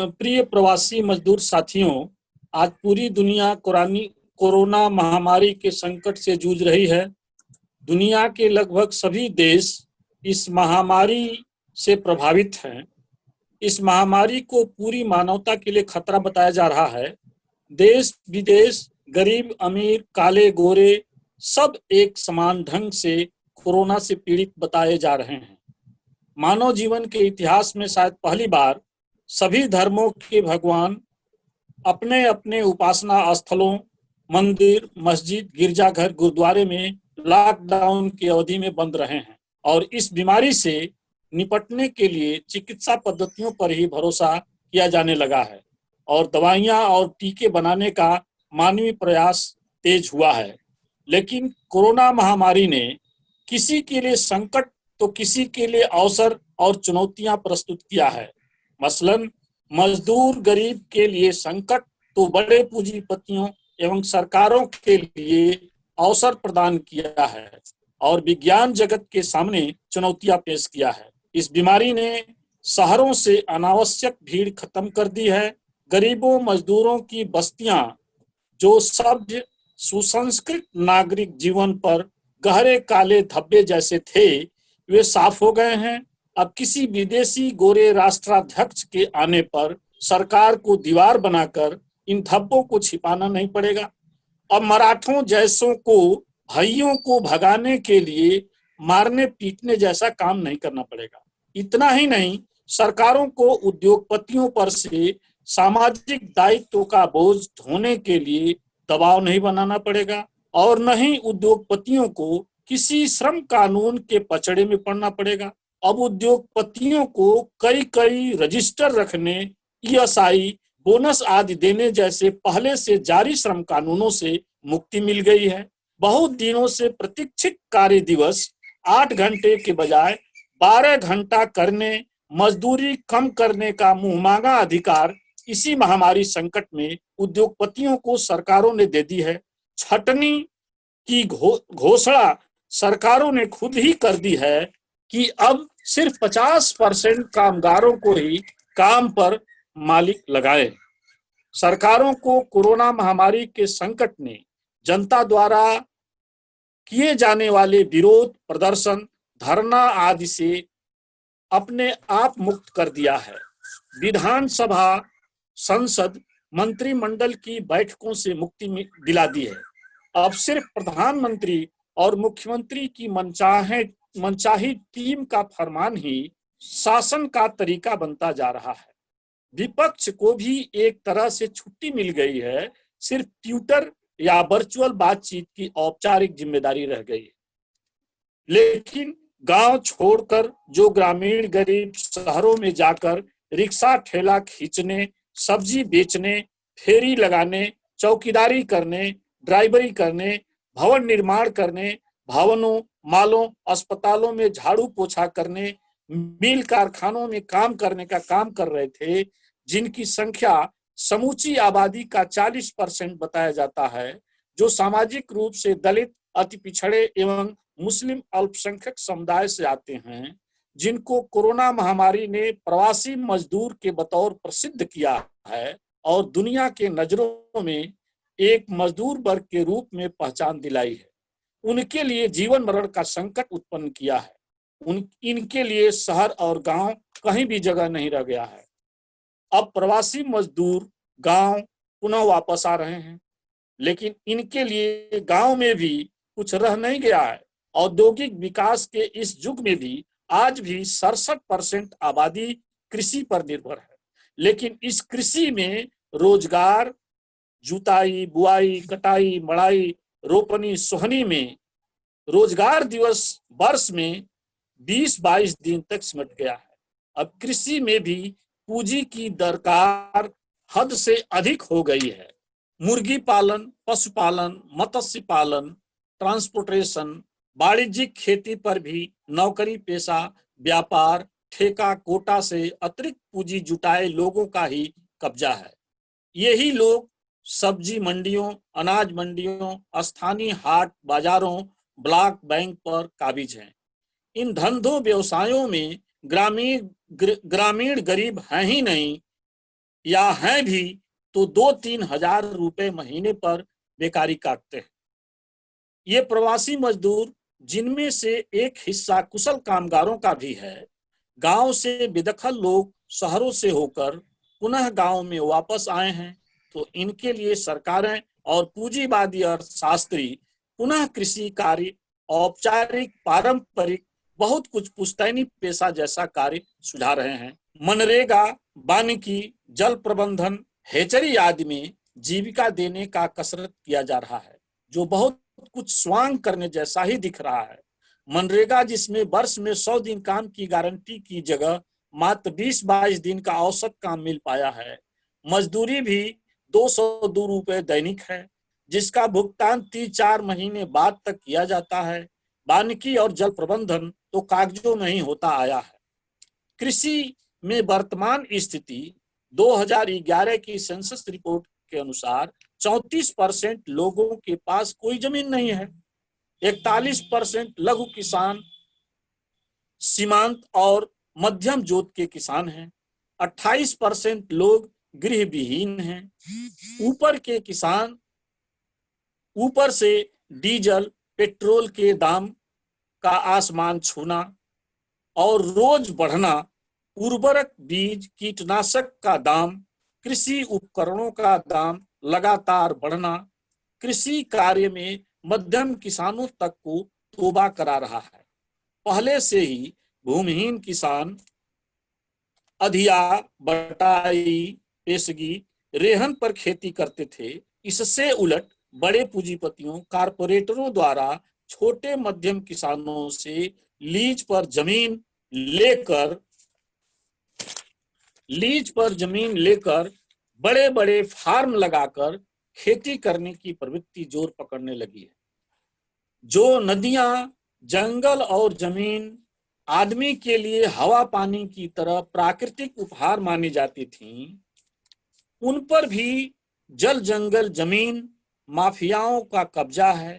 प्रिय प्रवासी मजदूर साथियों, आज पूरी दुनिया कोरोना महामारी के संकट से जूझ रही है। दुनिया के लगभग सभी देश इस महामारी से प्रभावित हैं। इस महामारी को पूरी मानवता के लिए खतरा बताया जा रहा है। देश विदेश, गरीब अमीर, काले गोरे सब एक समान ढंग से कोरोना से पीड़ित बताए जा रहे हैं। मानव जीवन के इतिहास में शायद पहली बार सभी धर्मों के भगवान अपने अपने उपासना स्थलों, मंदिर, मस्जिद, गिरजाघर, गुरुद्वारे में लॉकडाउन की अवधि में बंद रहे हैं और इस बीमारी से निपटने के लिए चिकित्सा पद्धतियों पर ही भरोसा किया जाने लगा है और दवाइयां और टीके बनाने का मानवीय प्रयास तेज हुआ है। लेकिन कोरोना महामारी ने किसी के लिए संकट तो किसी के लिए अवसर और चुनौतियां प्रस्तुत किया है। मसलन मजदूर गरीब के लिए संकट तो बड़े पूंजीपतियों एवं सरकारों के लिए अवसर प्रदान किया है और विज्ञान जगत के सामने चुनौतियां पेश किया है। इस बीमारी ने शहरों से अनावश्यक भीड़ खत्म कर दी है। गरीबों मजदूरों की बस्तियां जो सभ्य सुसंस्कृत नागरिक जीवन पर गहरे काले धब्बे जैसे थे, वे साफ हो गए हैं। अब किसी विदेशी गोरे राष्ट्राध्यक्ष के आने पर सरकार को दीवार बनाकर इन धब्बों को छिपाना नहीं पड़ेगा। अब मराठों जैसों को भाइयों को भगाने के लिए मारने पीटने जैसा काम नहीं करना पड़ेगा। इतना ही नहीं, सरकारों को उद्योगपतियों पर से सामाजिक दायित्व का बोझ ढोने के लिए दबाव नहीं बनाना पड़ेगा और न ही उद्योगपतियों को किसी श्रम कानून के पचड़े में पड़ना पड़ेगा। अब उद्योगपतियों को कई रजिस्टर रखने, ईएसआई, बोनस आदि देने जैसे पहले से जारी श्रम कानूनों से मुक्ति मिल गई है। बहुत दिनों से प्रतीक्षित कार्य दिवस 8 घंटे के बजाय 12 घंटा करने, मजदूरी कम करने का मुंहमांगा अधिकार इसी महामारी संकट में उद्योगपतियों को सरकारों ने दे दी है। छटनी की घोषणा सरकारों ने खुद ही कर दी है कि अब सिर्फ 50% कामगारों को ही काम पर मालिक लगाए। सरकारों को कोरोना महामारी के संकट ने जनता द्वारा किए जाने वाले विरोध प्रदर्शन, धरना आदि से अपने आप मुक्त कर दिया है। विधानसभा, संसद, मंत्रिमंडल की बैठकों से मुक्ति दिला दी है। अब सिर्फ प्रधानमंत्री और मुख्यमंत्री की मनचाही टीम का फरमान ही शासन का तरीका बनता जा रहा है। विपक्ष को भी एक तरह से छुट्टी मिल गई है। सिर्फ ट्विटर या वर्चुअल बातचीत की औपचारिक जिम्मेदारी रह गई है। लेकिन गांव छोड़कर जो ग्रामीण गरीब शहरों में जाकर रिक्शा ठेला खींचने, सब्जी बेचने, फेरी लगाने, चौकीदारी करने, ड्राइवरी करने, भवन निर्माण करने, भवनों, मालों, अस्पतालों में झाड़ू पोछा करने, मिल कारखानों में काम करने का काम कर रहे थे, जिनकी संख्या समूची आबादी का 40% बताया जाता है, जो सामाजिक रूप से दलित, अति पिछड़े एवं मुस्लिम अल्पसंख्यक समुदाय से आते हैं, जिनको कोरोना महामारी ने प्रवासी मजदूर के बतौर प्रसिद्ध किया है और दुनिया के नजरों में एक मजदूर वर्ग के रूप में पहचान दिलाई है। उनके लिए जीवन मरण का संकट उत्पन्न किया है। इनके लिए शहर और गांव कहीं भी जगह नहीं रह गया है। अब प्रवासी मजदूर गांव पुनः वापस आ रहे हैं, लेकिन इनके लिए गांव में भी कुछ रह नहीं गया है। औद्योगिक विकास के इस युग में भी आज भी 67% आबादी कृषि पर निर्भर है। लेकिन इस कृषि में रोजगार, जुताई, बुआई, कटाई, मड़ाई, रोपनी, सोहनी में रोजगार दिवस वर्ष में 20-22 दिन तक सिमट गया है। अब कृषि में भी पूंजी की दरकार हद से अधिक हो गई है। मुर्गी पालन, पशुपालन, मत्स्य पालन, ट्रांसपोर्टेशन, वाणिज्यिक खेती पर भी नौकरी पेशा, व्यापार, ठेका, कोटा से अतिरिक्त पूंजी जुटाए लोगों का ही कब्जा है। यही लोग सब्जी मंडियों, अनाज मंडियों, स्थानीय हाट बाजारों, ब्लॉक बैंक पर काबिज हैं। इन धंधों व्यवसायों में ग्रामीण गरीब हैं ही नहीं, या हैं भी तो 2-3 हजार रुपए महीने पर बेकारी काटते हैं। ये प्रवासी मजदूर, जिनमें से एक हिस्सा कुशल कामगारों का भी है, गांव से बेदखल लोग शहरों से होकर पुनः गांव में वापस आए हैं, तो इनके लिए सरकारें और पूंजीवादी अर्थशास्त्री पुनः कृषि कार्य, औपचारिक, पारंपरिक, बहुत कुछ पुश्तैनी पेशा जैसा कार्य सुझा रहे हैं। मनरेगा, वानिकी, जल प्रबंधन, हेचरी आदि में जीविका देने का कसरत किया जा रहा है, जो बहुत कुछ स्वांग करने जैसा ही दिख रहा है। मनरेगा, जिसमें वर्ष में 100 दिन काम की गारंटी की जगह मात्र 20-22 दिन का औसत काम मिल पाया है। मजदूरी भी 202 रुपए दैनिक है, जिसका भुगतान 3-4 महीने बाद तक किया जाता है। वानिकी और जल प्रबंधन तो कागजों में ही होता आया है। कृषि में वर्तमान स्थिति 2011 की सेंसस रिपोर्ट के अनुसार 34% लोगों के पास कोई जमीन नहीं है। 41% लघु किसान, सीमांत और मध्यम जोत के किसान हैं। 28% लोग गृह विहीन हैं। ऊपर से डीजल पेट्रोल के दाम का आसमान छूना और रोज बढ़ना, उर्वरक, बीज, कीटनाशक का दाम, कृषि उपकरणों का दाम लगातार बढ़ना, कृषि कार्य में मध्यम किसानों तक को तोबा करा रहा है। पहले से ही भूमिहीन किसान अधिया, बटाई, पेशगी, रेहन पर खेती करते थे। इससे उलट बड़े पूंजीपतियों, कारपोरेटरों द्वारा छोटे मध्यम किसानों से लीज पर जमीन लेकर बड़े बड़े फार्म लगाकर खेती करने की प्रवृत्ति जोर पकड़ने लगी है। जो नदियां, जंगल और जमीन आदमी के लिए हवा पानी की तरह प्राकृतिक उपहार मानी जाती थीं, उन पर भी जल, जंगल, जमीन माफियाओं का कब्जा है,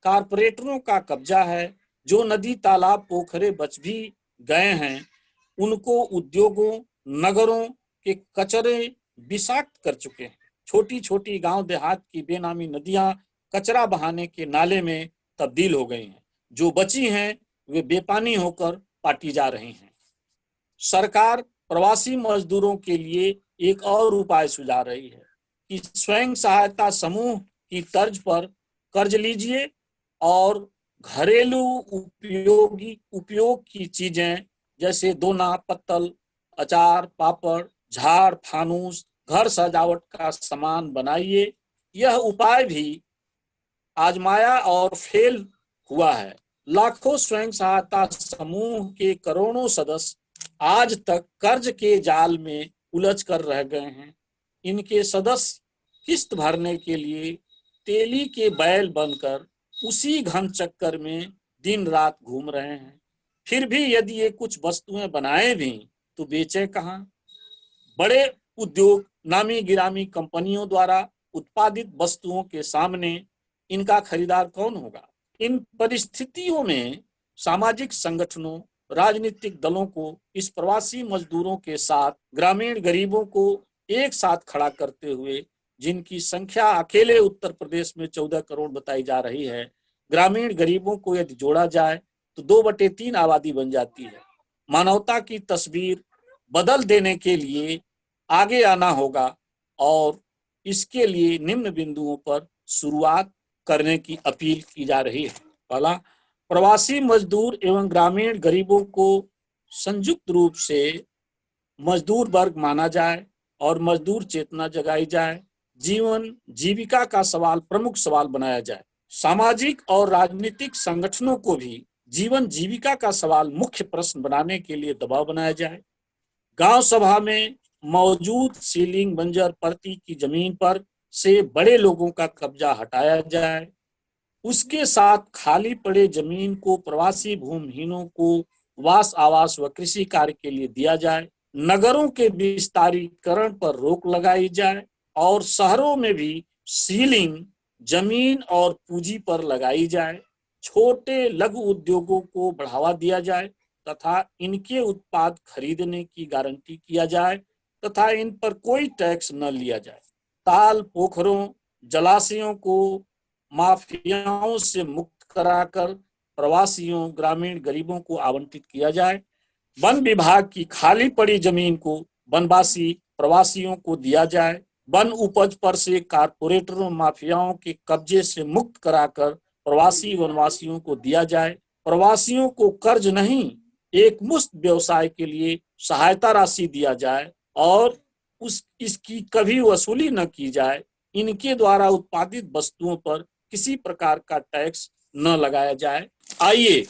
कारपोरेटरों का कब्जा है। जो नदी, तालाब, पोखरे बच भी गए हैं, उनको उद्योगों, नगरों के कचरे विषाक्त कर चुके हैं। छोटी छोटी गांव देहात की बेनामी नदियां कचरा बहाने के नाले में तब्दील हो गई हैं। जो बची हैं वे बेपानी होकर पाटी जा रही हैं। सरकार प्रवासी मजदूरों के लिए एक और उपाय सुझा रही है कि स्वयं सहायता समूह की तर्ज पर कर्ज लीजिए और घरेलू उपयोग की चीजें जैसे दोना, पत्तल, अचार, पापड़, झाड़, फानूस, घर सजावट का सामान बनाइए। यह उपाय भी आजमाया और फेल हुआ है। लाखों स्वयं सहायता समूह के करोड़ों सदस्य आज तक कर्ज के जाल में उलझ कर रह गए हैं। इनके सदस्य किस्त भरने के लिए तेली के बैल बनकर उसी घन चक्कर में दिन रात घूम रहे हैं। फिर भी यदि ये कुछ वस्तुएं बनाए भी तो बेचे कहाँ? बड़े उद्योग, नामी गिरामी कंपनियों द्वारा उत्पादित वस्तुओं के सामने इनका खरीदार कौन होगा? इन परिस्थितियों में सामाजिक संगठनों, राजनीतिक दलों को इस प्रवासी मजदूरों के साथ ग्रामीण गरीबों को एक साथ खड़ा करते हुए, जिनकी संख्या अकेले उत्तर प्रदेश में 14 करोड़ बताई जा रही है, ग्रामीण गरीबों को यदि जोड़ा जाए तो 2/3 आबादी बन जाती है। मानवता की तस्वीर बदल देने के लिए आगे आना होगा और इसके लिए निम्न बिंदुओं पर शुरुआत करने की अपील की जा रही है। पहला, प्रवासी मजदूर एवं ग्रामीण गरीबों को संयुक्त रूप से मजदूर वर्ग माना जाए और मजदूर चेतना जगाई जाए। जीवन जीविका का सवाल प्रमुख सवाल बनाया जाए। सामाजिक और राजनीतिक संगठनों को भी जीवन जीविका का सवाल मुख्य प्रश्न बनाने के लिए दबाव बनाया जाए। गांव सभा में मौजूद सीलिंग बंजर परती की जमीन पर से बड़े लोगों का कब्जा हटाया जाए। उसके साथ खाली पड़े जमीन को प्रवासी भूमिहीनों को वास, आवास व कृषि कार्य के लिए दिया जाए। नगरों के विस्तारीकरण पर रोक लगाई जाए और शहरों में भी सीलिंग जमीन और पूंजी पर लगाई जाए। छोटे लघु उद्योगों को बढ़ावा दिया जाए तथा इनके उत्पाद खरीदने की गारंटी किया जाए तथा इन पर कोई टैक्स न लिया जाए। ताल, पोखरों, जलाशयों को माफियाओं से मुक्त कराकर प्रवासियों, ग्रामीण गरीबों को आवंटित किया जाए। वन विभाग की खाली पड़ी जमीन को वनवासी प्रवासियों को दिया जाए। वन उपज पर से कारपोरेटरों, माफियाओं के कब्जे से मुक्त कराकर प्रवासी वनवासियों को दिया जाए। प्रवासियों को कर्ज नहीं, एक मुश्त व्यवसाय के लिए सहायता राशि दिया जाए और इसकी कभी वसूली न की जाए। इनके द्वारा उत्पादित वस्तुओं पर किसी प्रकार का टैक्स न लगाया जाए। आइए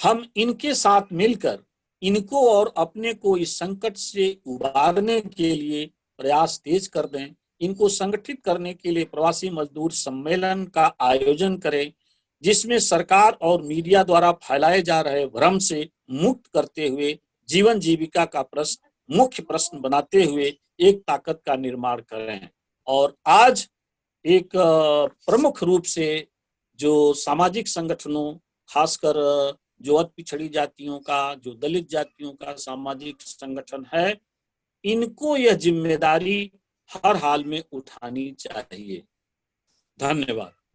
हम इनके साथ मिलकर इनको और अपने को इस संकट से उबारने के लिए प्रयास तेज कर दें। इनको संगठित करने के लिए प्रवासी मजदूर सम्मेलन का आयोजन करें, जिसमें सरकार और मीडिया द्वारा फैलाए जा रहे भ्रम से मुक्त करते हुए जीवन जीविका का प्रश्न मुख्य प्रश्न बनाते हुए एक ताकत का निर्माण करें। और आज एक प्रमुख रूप से जो सामाजिक संगठनों, खासकर जो अति पिछड़ी जातियों का, जो दलित जातियों का सामाजिक संगठन है, इनको यह जिम्मेदारी हर हाल में उठानी चाहिए। धन्यवाद।